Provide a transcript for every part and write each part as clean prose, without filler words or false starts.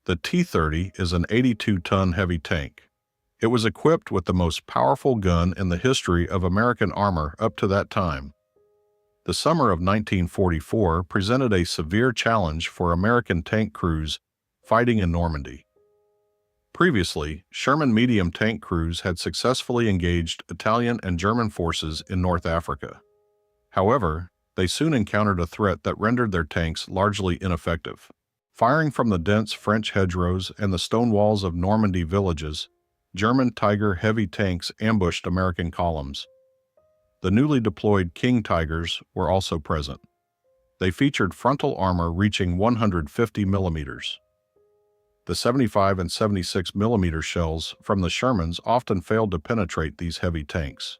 The T30 is an 82-ton heavy tank. It was equipped with the most powerful gun in the history of American armor up to that time. The summer of 1944 presented a severe challenge for American tank crews fighting in Normandy. Previously, Sherman medium tank crews had successfully engaged Italian and German forces in North Africa. However, they soon encountered a threat that rendered their tanks largely ineffective. Firing from the dense French hedgerows and the stone walls of Normandy villages, German Tiger heavy tanks ambushed American columns. The newly deployed King Tigers were also present. They featured frontal armor reaching 150 millimeters. The 75 and 76 millimeter shells from the Shermans often failed to penetrate these heavy tanks.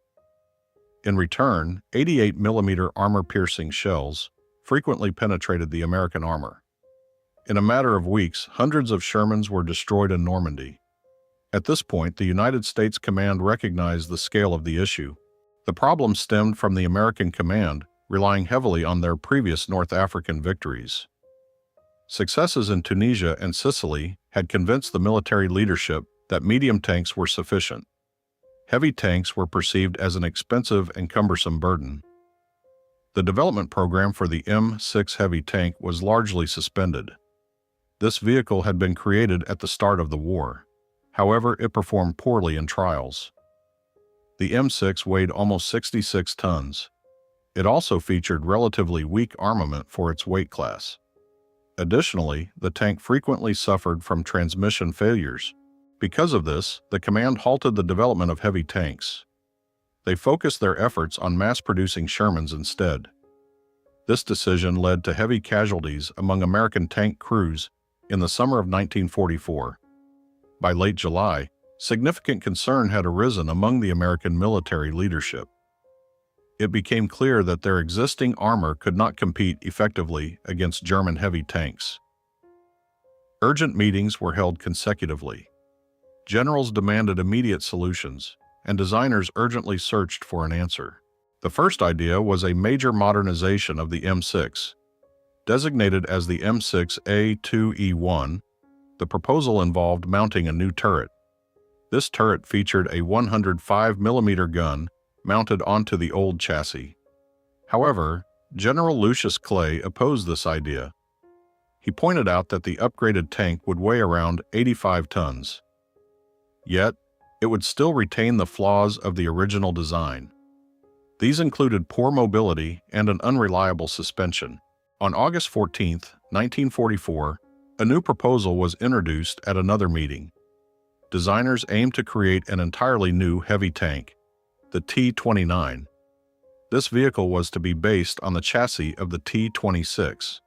In return, 88 millimeter armor-piercing shells frequently penetrated the American armor. In a matter of weeks, hundreds of Shermans were destroyed in Normandy. At this point, the United States command recognized the scale of the issue. The problem stemmed from the American command relying heavily on their previous North African victories. Successes in Tunisia and Sicily had convinced the military leadership that medium tanks were sufficient. Heavy tanks were perceived as an expensive and cumbersome burden. The development program for the M6 heavy tank was largely suspended. This vehicle had been created at the start of the war. However, it performed poorly in trials. The M6 weighed almost 66 tons. It also featured relatively weak armament for its weight class. Additionally, the tank frequently suffered from transmission failures. Because of this, the command halted the development of heavy tanks. They focused their efforts on mass-producing Shermans instead. This decision led to heavy casualties among American tank crews in the summer of 1944. By late July, significant concern had arisen among the American military leadership. It became clear that their existing armor could not compete effectively against German heavy tanks. Urgent meetings were held consecutively. Generals demanded immediate solutions, and designers urgently searched for an answer. The first idea was a major modernization of the M6. Designated as the M6A2E1, the proposal involved mounting a new turret. This turret featured a 105 millimeter gun mounted onto the old chassis. However, General Lucius Clay opposed this idea. He pointed out that the upgraded tank would weigh around 85 tons. Yet, it would still retain the flaws of the original design. These included poor mobility and an unreliable suspension. On August 14, 1944, a new proposal was introduced at another meeting. Designers aimed to create an entirely new heavy tank, the T29. This vehicle was to be based on the chassis of the T26.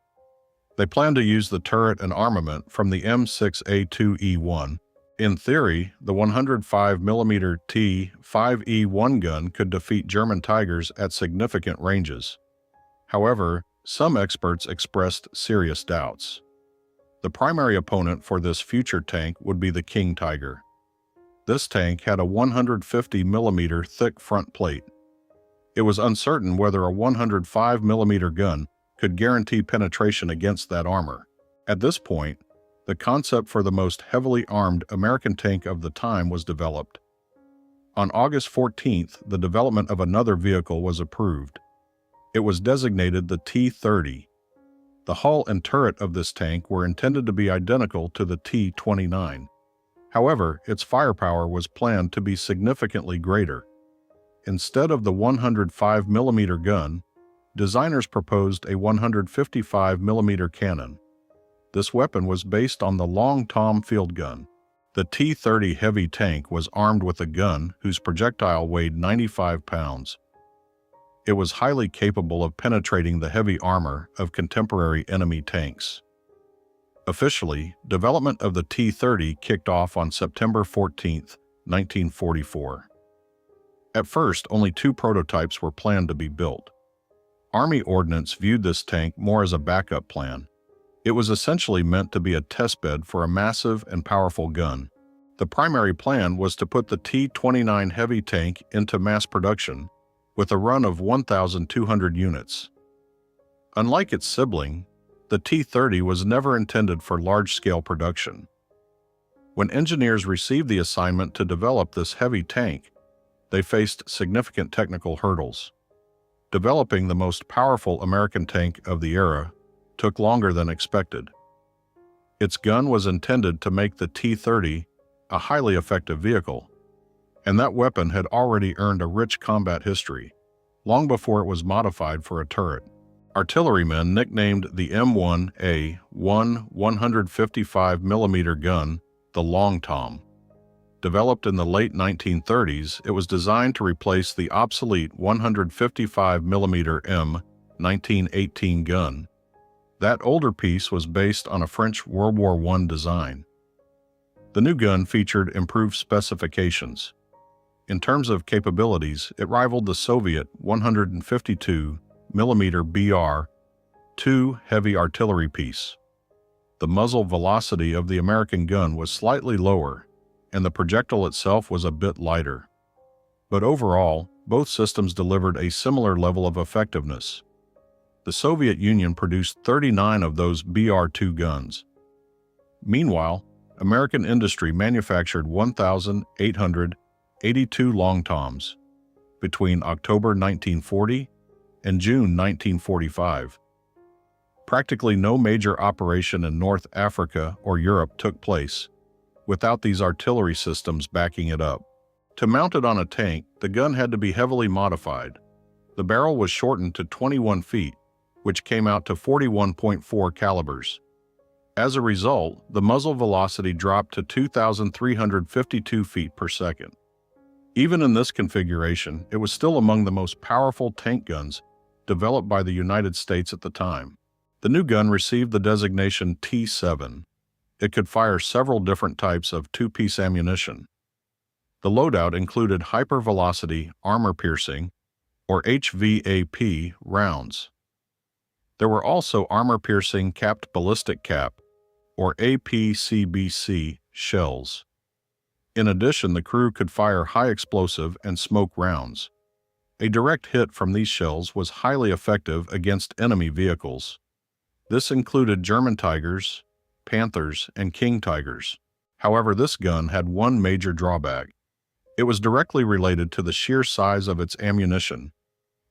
They planned to use the turret and armament from the M6A2E1. In theory, the 105 millimeter T5E1 gun could defeat German Tigers at significant ranges. However, some experts expressed serious doubts. The primary opponent for this future tank would be the King Tiger. This tank had a 150 millimeter thick front plate. It was uncertain whether a 105 millimeter gun could guarantee penetration against that armor. At this point, the concept for the most heavily armed American tank of the time was developed. On August 14th, the development of another vehicle was approved. It was designated the T30. The hull and turret of this tank were intended to be identical to the T29. However, its firepower was planned to be significantly greater. Instead of the 105 millimeter gun, designers proposed a 155 millimeter cannon. This weapon was based on the Long Tom field gun. The T30 heavy tank was armed with a gun whose projectile weighed 95 pounds. It was highly capable of penetrating the heavy armor of contemporary enemy tanks. Officially, development of the T30 kicked off on September 14, 1944. At first, only 2 prototypes were planned to be built. Army Ordnance viewed this tank more as a backup plan. It was essentially meant to be a testbed for a massive and powerful gun. The primary plan was to put the T29 heavy tank into mass production with a run of 1,200 units. Unlike its sibling, The T30 was never intended for large-scale production. When engineers received the assignment to develop this heavy tank, they faced significant technical hurdles. Developing the most powerful American tank of the era took longer than expected. Its gun was intended to make the T30 a highly effective vehicle, and that weapon had already earned a rich combat history, long before it was modified for a turret. Artillerymen nicknamed the M1A1 155mm gun the Long Tom. Developed in the late 1930s, it was designed to replace the obsolete 155mm M1918 gun. That older piece was based on a French World War I design. The new gun featured improved specifications. In terms of capabilities, it rivaled the Soviet 152mm BR-2 heavy artillery piece. The muzzle velocity of the American gun was slightly lower, and the projectile itself was a bit lighter. But overall, both systems delivered a similar level of effectiveness. The Soviet Union produced 39 of those BR-2 guns. Meanwhile, American industry manufactured 1,882 Long Toms between October 1940 and June 1945. Practically no major operation in North Africa or Europe took place without these artillery systems backing it up. To mount it on a tank, the gun had to be heavily modified. The barrel was shortened to 21 feet, which came out to 41.4 calibers. As a result, the muzzle velocity dropped to 2,352 feet per second. Even in this configuration, it was still among the most powerful tank guns developed by the United States at the time. The new gun received the designation T7. It could fire several different types of two-piece ammunition. The loadout included hypervelocity armor-piercing, or HVAP, rounds. There were also armor-piercing capped ballistic cap, or APCBC, shells. In addition, the crew could fire high-explosive and smoke rounds. A direct hit from these shells was highly effective against enemy vehicles. This included German Tigers, Panthers, and King Tigers. However, this gun had one major drawback. It was directly related to the sheer size of its ammunition.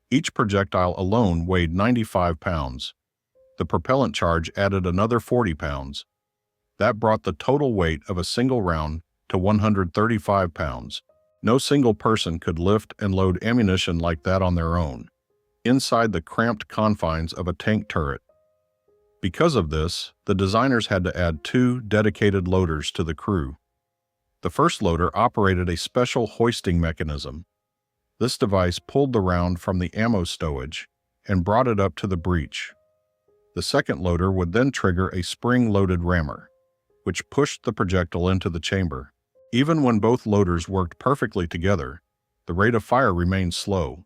Each projectile alone weighed 95 pounds. The propellant charge added another 40 pounds. That brought the total weight of a single round to 135 pounds. No single person could lift and load ammunition like that on their own, inside the cramped confines of a tank turret. Because of this, the designers had to add 2 dedicated loaders to the crew. The first loader operated a special hoisting mechanism. This device pulled the round from the ammo stowage and brought it up to the breech. The second loader would then trigger a spring-loaded rammer, which pushed the projectile into the chamber. Even when both loaders worked perfectly together, the rate of fire remained slow.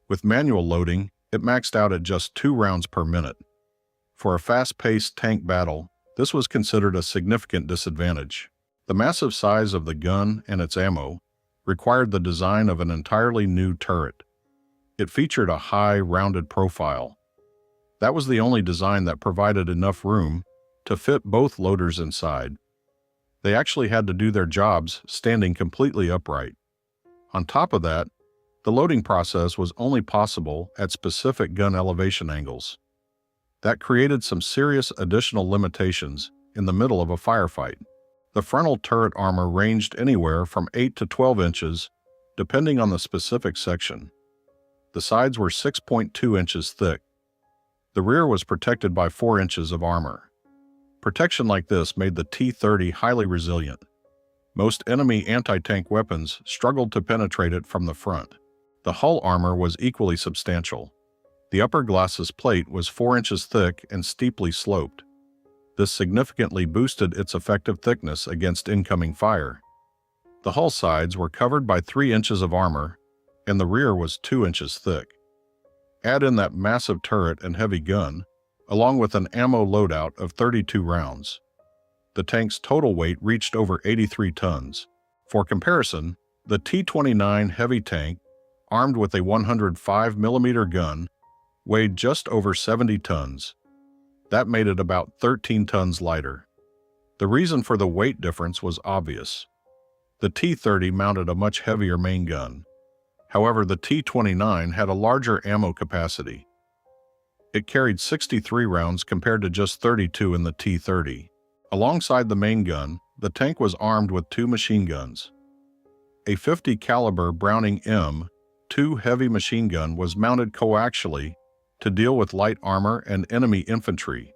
With manual loading, it maxed out at just 2 rounds per minute. For a fast-paced tank battle, this was considered a significant disadvantage. The massive size of the gun and its ammo required the design of an entirely new turret. It featured a high, rounded profile. That was the only design that provided enough room to fit both loaders inside. They actually had to do their jobs standing completely upright. On top of that, the loading process was only possible at specific gun elevation angles. That created some serious additional limitations in the middle of a firefight. The frontal turret armor ranged anywhere from 8 to 12 inches, depending on the specific section. The sides were 6.2 inches thick. The rear was protected by 4 inches of armor. Protection like this made the T30 highly resilient. Most enemy anti-tank weapons struggled to penetrate it from the front. The hull armor was equally substantial. The upper glacis plate was 4 inches thick and steeply sloped. This significantly boosted its effective thickness against incoming fire. The hull sides were covered by 3 inches of armor, and the rear was 2 inches thick. Add in that massive turret and heavy gun, along with an ammo loadout of 32 rounds. The tank's total weight reached over 83 tons. For comparison, the T-29 heavy tank, armed with a 105mm gun, weighed just over 70 tons. That made it about 13 tons lighter. The reason for the weight difference was obvious. The T30 mounted a much heavier main gun. However, the T29 had a larger ammo capacity. It carried 63 rounds compared to just 32 in the T30. Alongside the main gun, the tank was armed with 2 machine guns. A 50 caliber Browning M2 heavy machine gun was mounted coaxially to deal with light armor and enemy infantry.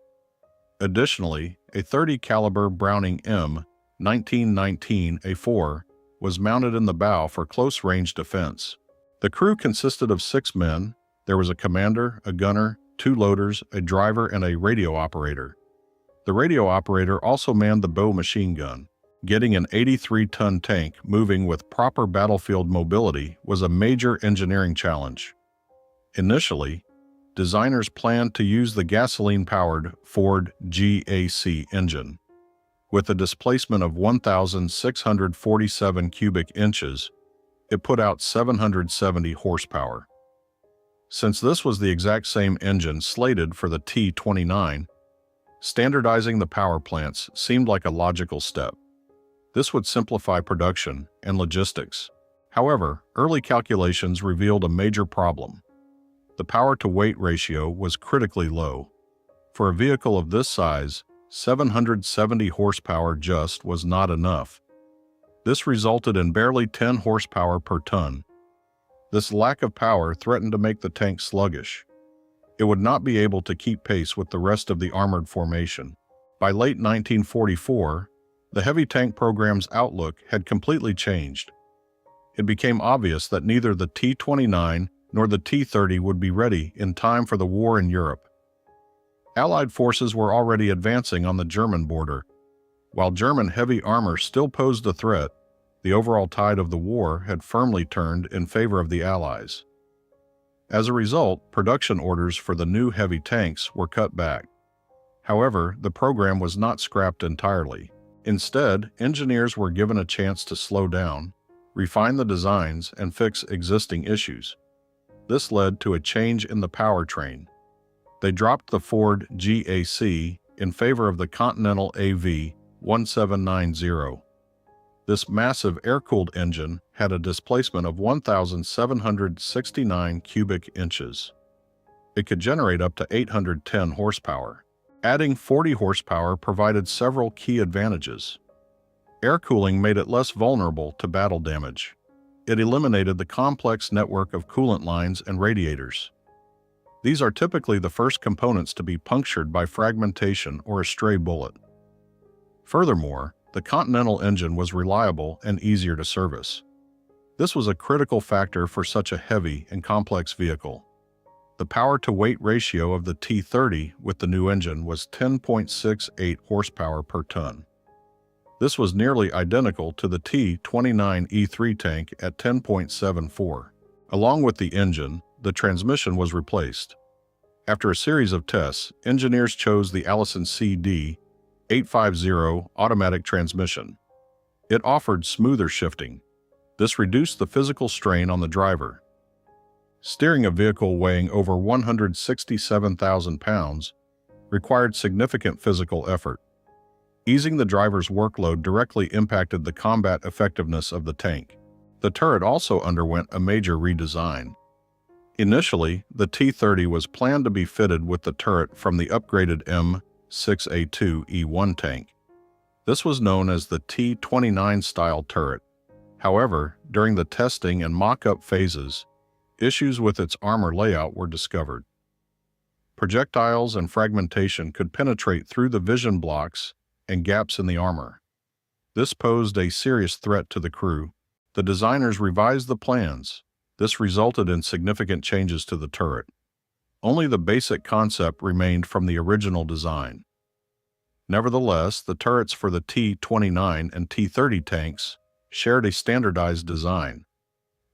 Additionally, a 30 caliber Browning M1919A4 was mounted in the bow for close-range defense. The crew consisted of 6 men. There was a commander, a gunner, 2 loaders, a driver, and a radio operator. The radio operator also manned the bow machine gun. Getting an 83-ton tank moving with proper battlefield mobility was a major engineering challenge. Initially, designers planned to use the gasoline-powered Ford GAC engine. With a displacement of 1,647 cubic inches, it put out 770 horsepower. Since this was the exact same engine slated for the T29, standardizing the power plants seemed like a logical step. This would simplify production and logistics. However, early calculations revealed a major problem. The power-to-weight ratio was critically low. For a vehicle of this size, 770 horsepower just was not enough. This resulted in barely 10 horsepower per ton. This lack of power threatened to make the tank sluggish. It would not be able to keep pace with the rest of the armored formation. By late 1944, the heavy tank program's outlook had completely changed. It became obvious that neither the T29 nor the T30 would be ready in time for the war in Europe. Allied forces were already advancing on the German border. While German heavy armor still posed a threat, the overall tide of the war had firmly turned in favor of the Allies. As a result, production orders for the new heavy tanks were cut back. However, the program was not scrapped entirely. Instead, engineers were given a chance to slow down, refine the designs, and fix existing issues. This led to a change in the powertrain. They dropped the Ford GAC in favor of the Continental AV1790. This massive air-cooled engine had a displacement of 1,769 cubic inches. It could generate up to 810 horsepower. Adding 40 horsepower provided several key advantages. Air cooling made it less vulnerable to battle damage. It eliminated the complex network of coolant lines and radiators. These are typically the first components to be punctured by fragmentation or a stray bullet. Furthermore, the Continental engine was reliable and easier to service. This was a critical factor for such a heavy and complex vehicle. The power-to-weight ratio of the T30 with the new engine was 10.68 horsepower per ton. This was nearly identical to the T29 E3 tank at 10.74. Along with the engine, the transmission was replaced. After a series of tests, engineers chose the Allison CD 850 automatic transmission. It offered smoother shifting. This reduced the physical strain on the driver. Steering a vehicle weighing over 167,000 pounds required significant physical effort. Easing the driver's workload directly impacted the combat effectiveness of the tank. The turret also underwent a major redesign. Initially, the T30 was planned to be fitted with the turret from the upgraded M6A2E1 tank. This was known as the T29 style turret. However, during the testing and mock-up phases, issues with its armor layout were discovered. Projectiles and fragmentation could penetrate through the vision blocks and gaps in the armor. This posed a serious threat to the crew. The designers revised the plans. This resulted in significant changes to the turret. Only the basic concept remained from the original design. Nevertheless, the turrets for the T29 and T30 tanks shared a standardized design.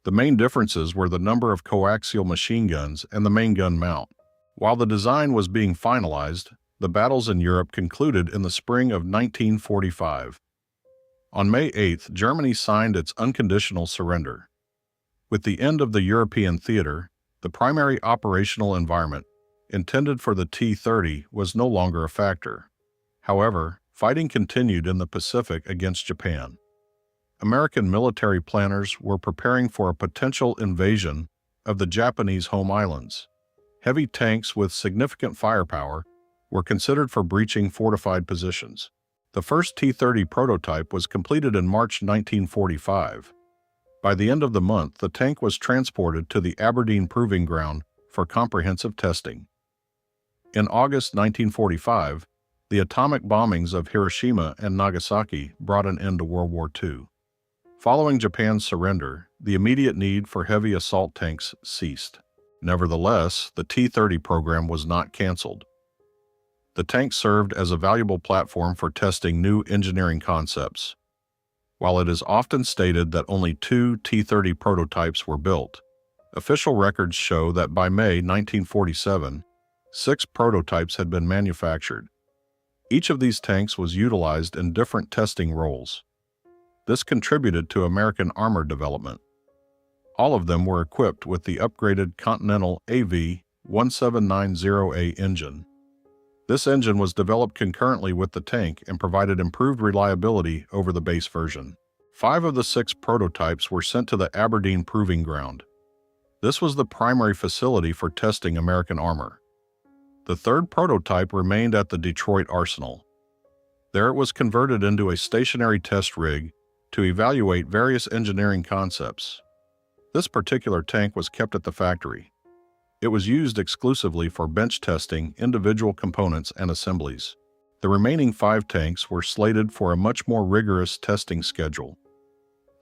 The main differences were the number of coaxial machine guns and the main gun mount. While the design was being finalized, the battles in Europe concluded in the spring of 1945. On May 8th, Germany signed its unconditional surrender. With the end of the European theater, the primary operational environment intended for the T30, was no longer a factor. However, fighting continued in the Pacific against Japan. American military planners were preparing for a potential invasion of the Japanese home islands. Heavy tanks with significant firepower were considered for breaching fortified positions. The first T30 prototype was completed in March 1945. By the end of the month, the tank was transported to the Aberdeen Proving Ground for comprehensive testing. In August 1945, the atomic bombings of Hiroshima and Nagasaki brought an end to World War II. Following Japan's surrender, the immediate need for heavy assault tanks ceased. Nevertheless, the T-30 program was not canceled. The tank served as a valuable platform for testing new engineering concepts. While it is often stated that only 2 T-30 prototypes were built, official records show that by May 1947, 6 prototypes had been manufactured. Each of these tanks was utilized in different testing roles. This contributed to American armor development. All of them were equipped with the upgraded Continental AV-1790A engine. This engine was developed concurrently with the tank and provided improved reliability over the base version. 5 of the 6 prototypes were sent to the Aberdeen Proving Ground. This was the primary facility for testing American armor. The third prototype remained at the Detroit Arsenal. There it was converted into a stationary test rig to evaluate various engineering concepts. This particular tank was kept at the factory. It was used exclusively for bench testing individual components and assemblies. The remaining 5 tanks were slated for a much more rigorous testing schedule.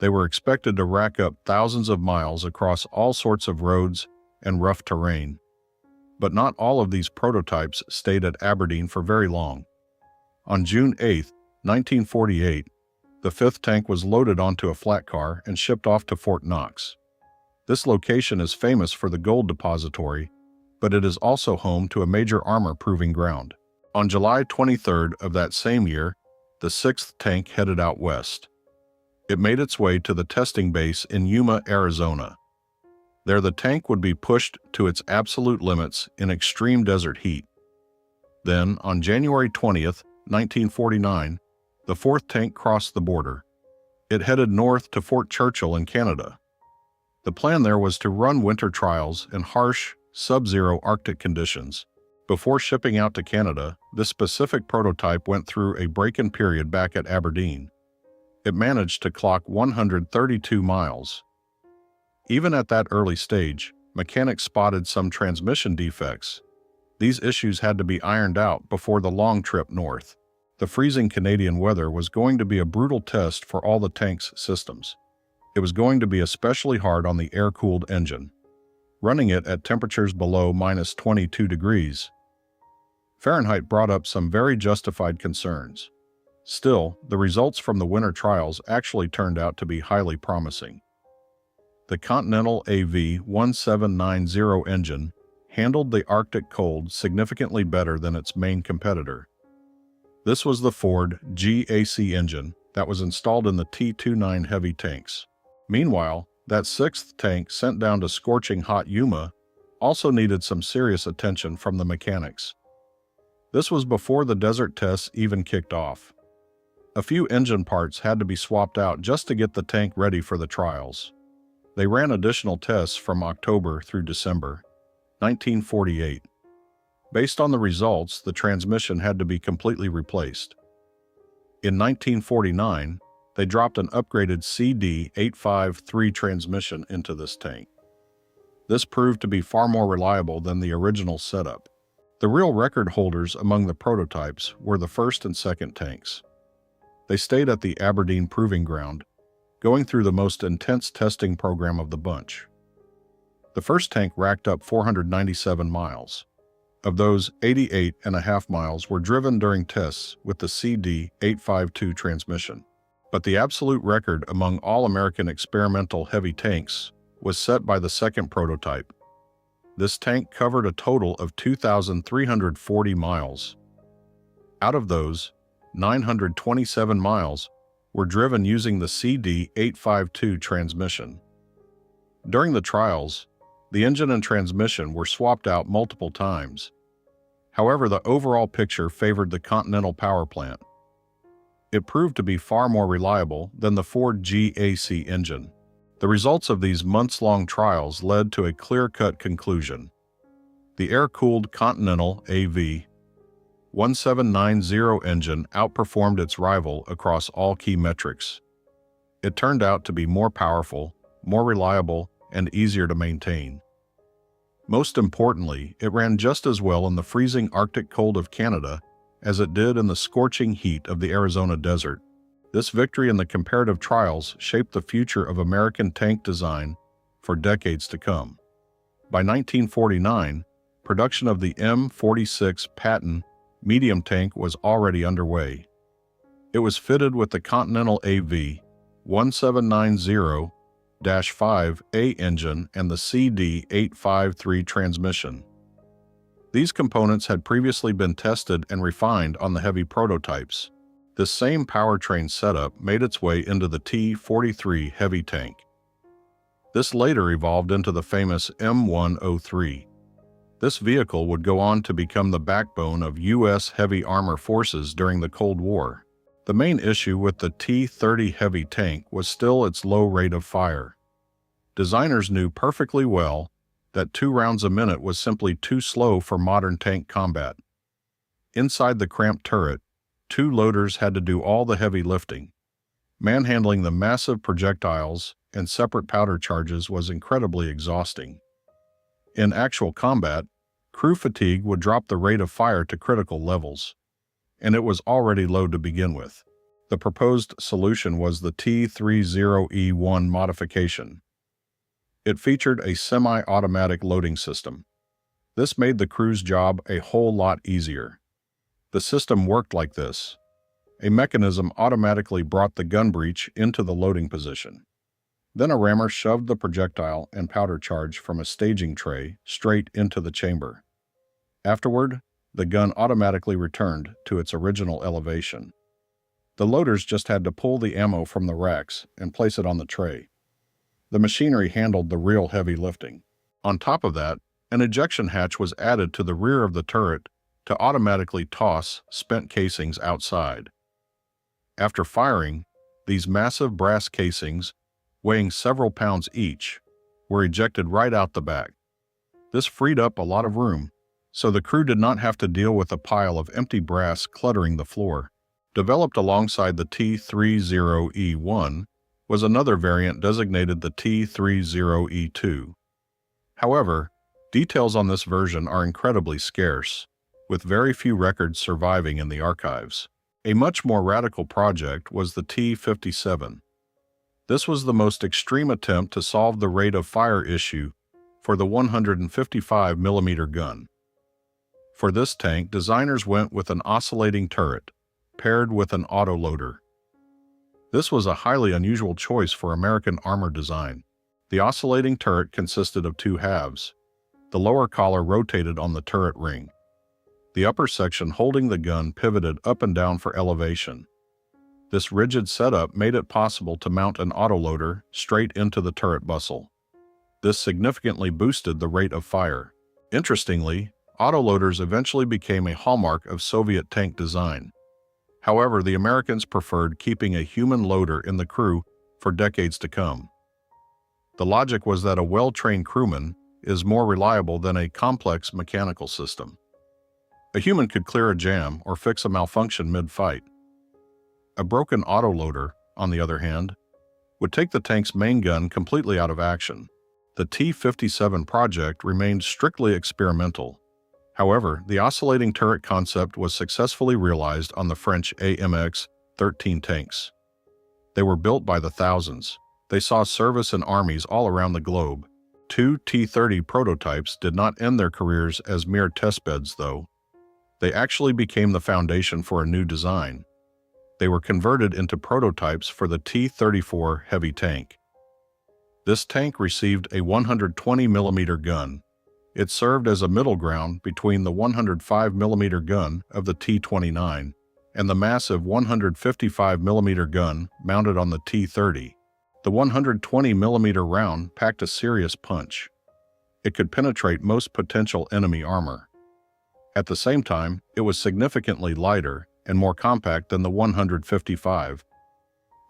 They were expected to rack up thousands of miles across all sorts of roads and rough terrain. But not all of these prototypes stayed at Aberdeen for very long. On June 8, 1948, the 5th tank was loaded onto a flat car and shipped off to Fort Knox. This location is famous for the gold depository, but it is also home to a major armor proving ground. On July 23rd of that same year, the 6th tank headed out west. It made its way to the testing base in Yuma, Arizona. There the tank would be pushed to its absolute limits in extreme desert heat. Then, on January 20th, 1949, the 4th tank crossed the border. It headed north to Fort Churchill in Canada. The plan there was to run winter trials in harsh, sub-zero Arctic conditions. Before shipping out to Canada, this specific prototype went through a break-in period back at Aberdeen. It managed to clock 132 miles. Even at that early stage, mechanics spotted some transmission defects. These issues had to be ironed out before the long trip north. The freezing Canadian weather was going to be a brutal test for all the tank's systems. It was going to be especially hard on the air-cooled engine, running it at temperatures below -22 degrees Fahrenheit brought up some very justified concerns. Still, the results from the winter trials actually turned out to be highly promising. The Continental AV-1790 engine handled the Arctic cold significantly better than its main competitor. This was the Ford GAC engine that was installed in the T-29 heavy tanks. Meanwhile, that 6th tank sent down to scorching hot Yuma also needed some serious attention from the mechanics. This was before the desert tests even kicked off. A few engine parts had to be swapped out just to get the tank ready for the trials. They ran additional tests from October through December 1948. Based on the results, the transmission had to be completely replaced. In 1949, they dropped an upgraded CD853 transmission into this tank. This proved to be far more reliable than the original setup. The real record holders among the prototypes were the 1st and 2nd tanks. They stayed at the Aberdeen Proving Ground, going through the most intense testing program of the bunch. The 1st tank racked up 497 miles. Of those, 88.5 miles were driven during tests with the CD852 transmission. But the absolute record among all American experimental heavy tanks was set by the 2nd prototype. This tank covered a total of 2,340 miles. Out of those, 927 miles were driven using the CD852 transmission. During the trials, the engine and transmission were swapped out multiple times, However, the overall picture favored the Continental power plant. It proved to be far more reliable than the Ford GAC engine. The results of these months-long trials led to a clear-cut conclusion. The air-cooled Continental AV 1790 engine outperformed its rival across all key metrics. It turned out to be more powerful, more reliable, and easier to maintain. Most importantly, it ran just as well in the freezing Arctic cold of Canada as it did in the scorching heat of the Arizona desert. This victory in the comparative trials shaped the future of American tank design for decades to come. By 1949, production of the M46 Patton medium tank was already underway. It was fitted with the Continental AV 1790-5A engine and the CD853 transmission. These components had previously been tested and refined on the heavy prototypes. This same powertrain setup made its way into the T30 heavy tank. This later evolved into the famous M103. This vehicle would go on to become the backbone of U.S. heavy armor forces during the Cold War. The main issue with the T30 heavy tank was still its low rate of fire. Designers knew perfectly well that 2 rounds a minute was simply too slow for modern tank combat. Inside the cramped turret, 2 loaders had to do all the heavy lifting. Manhandling the massive projectiles and separate powder charges was incredibly exhausting. In actual combat, crew fatigue would drop the rate of fire to critical levels, and it was already low to begin with. The proposed solution was the T30E1 modification. It featured a semi-automatic loading system. This made the crew's job a whole lot easier. The system worked like this. A mechanism automatically brought the gun breech into the loading position. Then a rammer shoved the projectile and powder charge from a staging tray straight into the chamber. Afterward, the gun automatically returned to its original elevation. The loaders just had to pull the ammo from the racks and place it on the tray. The machinery handled the real heavy lifting. On top of that, an ejection hatch was added to the rear of the turret to automatically toss spent casings outside. After firing, these massive brass casings, weighing several pounds each, were ejected right out the back. This freed up a lot of room, so the crew did not have to deal with a pile of empty brass cluttering the floor. Developed alongside the T30E1 was another variant designated the T30E2. However, details on this version are incredibly scarce, with very few records surviving in the archives. A much more radical project was the T57. This was the most extreme attempt to solve the rate of fire issue for the 155mm gun. For this tank, designers went with an oscillating turret, paired with an autoloader. This was a highly unusual choice for American armor design. The oscillating turret consisted of 2 halves. The lower collar rotated on the turret ring. The upper section holding the gun pivoted up and down for elevation. This rigid setup made it possible to mount an autoloader straight into the turret bustle. This significantly boosted the rate of fire. Interestingly, autoloaders eventually became a hallmark of Soviet tank design. However, the Americans preferred keeping a human loader in the crew for decades to come. The logic was that a well-trained crewman is more reliable than a complex mechanical system. A human could clear a jam or fix a malfunction mid-fight. A broken autoloader, on the other hand, would take the tank's main gun completely out of action. The T-57 project remained strictly experimental. However, the oscillating turret concept was successfully realized on the French AMX-13 tanks. They were built by the thousands. They saw service in armies all around the globe. 2 T-30 prototypes did not end their careers as mere testbeds, though. They actually became the foundation for a new design. They were converted into prototypes for the T-34 heavy tank. This tank received a 120mm gun. It served as a middle ground between the 105mm gun of the T-29 and the massive 155mm gun mounted on the T-30. The 120mm round packed a serious punch. It could penetrate most potential enemy armor. At the same time, it was significantly lighter and more compact than the 155.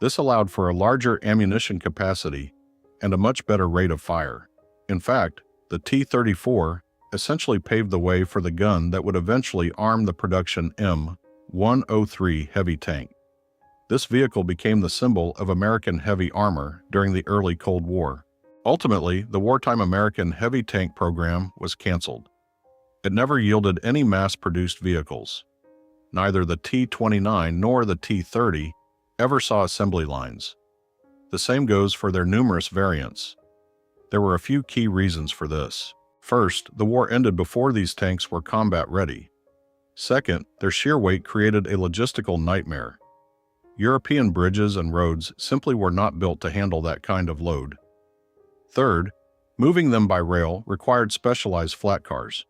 This allowed for a larger ammunition capacity and a much better rate of fire. In fact, the T-34 essentially paved the way for the gun that would eventually arm the production M103 heavy tank. This vehicle became the symbol of American heavy armor during the early Cold War. Ultimately, the wartime American heavy tank program was canceled. It never yielded any mass-produced vehicles. Neither the T-29 nor the T-30 ever saw assembly lines. The same goes for their numerous variants. There were a few key reasons for this. First, the war ended before these tanks were combat-ready. Second, their sheer weight created a logistical nightmare. European bridges and roads simply were not built to handle that kind of load. Third, moving them by rail required specialized flat cars.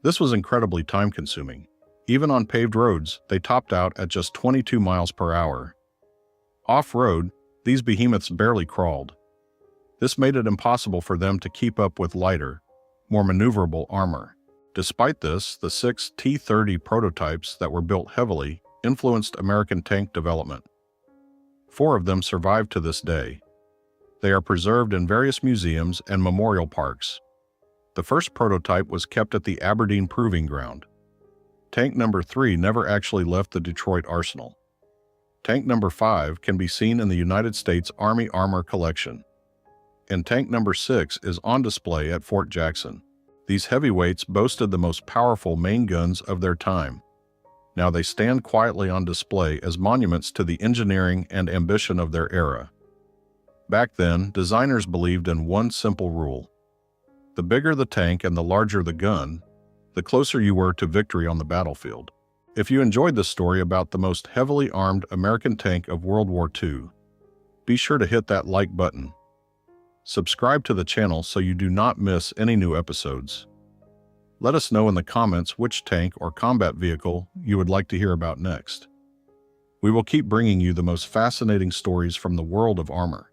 This was incredibly time-consuming. Even on paved roads, they topped out at just 22 miles per hour. Off-road, these behemoths barely crawled. This made it impossible for them to keep up with lighter, more maneuverable armor. Despite this, the 6 T-30 prototypes that were built heavily influenced American tank development. 4 of them survive to this day. They are preserved in various museums and memorial parks. The first prototype was kept at the Aberdeen Proving Ground. Tank number 3 never actually left the Detroit Arsenal. Tank number 5 can be seen in the United States Army Armor Collection. And tank number 6 is on display at Fort Jackson. These heavyweights boasted the most powerful main guns of their time. Now they stand quietly on display as monuments to the engineering and ambition of their era. Back then, designers believed in one simple rule. The bigger the tank and the larger the gun, the closer you were to victory on the battlefield. If you enjoyed this story about the most heavily armed American tank of World War II, be sure to hit that like button. Subscribe to the channel so you do not miss any new episodes. Let us know in the comments which tank or combat vehicle you would like to hear about next. We will keep bringing you the most fascinating stories from the world of armor.